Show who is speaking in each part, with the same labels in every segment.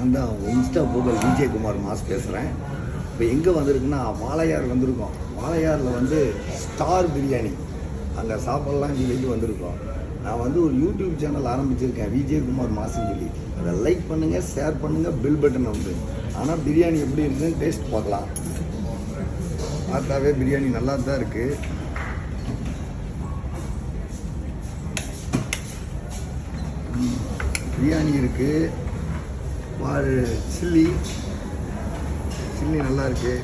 Speaker 1: நான் தான் உங்கள் இன்ஸ்டா புகழ் விஜயகுமார் மாஸ் பேசுகிறேன். இப்போ எங்கே வந்திருக்குன்னா வாளையார் வந்திருக்கோம். வாளையாரில் வந்து ஸ்டார் பிரியாணி அங்கே சாப்பிட்லாம் சொல்லிட்டு வந்திருக்கோம். நான் வந்து ஒரு யூடியூப் சேனல் ஆரம்பிச்சிருக்கேன், விஜயகுமார் மாஸ்ன்னு சொல்லி. அதை லைக் பண்ணுங்கள், ஷேர் பண்ணுங்கள், பெல் பட்டன் வந்து. ஆனால் பிரியாணி எப்படி இருக்குன்னு டேஸ்ட் பார்க்கலாம். பார்த்தாவே பிரியாணி நல்லா தான் இருக்குது. பிரியாணி இருக்குது, சில்லி நல்லா இருக்கு.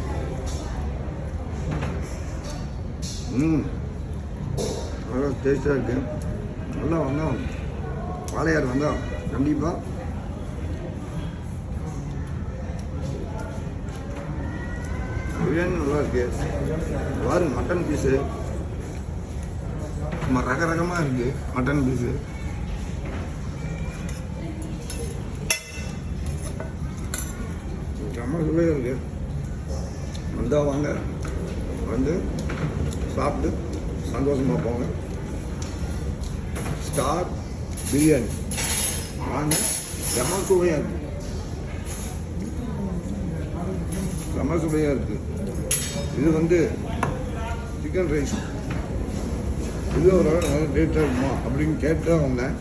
Speaker 1: நல்லா டேஸ்டாக இருக்கு. நல்லா வந்தோம், வாளையார் வந்தோம் கண்டிப்பாக பிரியாணி நல்லா இருக்கு. பாருங்க, மட்டன் பீஸு சும்மா ரகரகமாக இருக்கு. மட்டன் பீஸு செம்ம சுவையாக இருக்கு. வந்தால் வாங்க, வந்து சாப்பிட்டு சந்தோஷமாக போங்க. ஸ்டார் பிரியாணி வாங்க, செம்ம சுவையாக இருக்கு. செம்ம சுவையாக இருக்கு. இது வந்து சிக்கன் ரைஸ். இது ஒரு நல்ல டேஸ்டாக இருக்குமா அப்படின்னு கேட்டு வந்தேன்.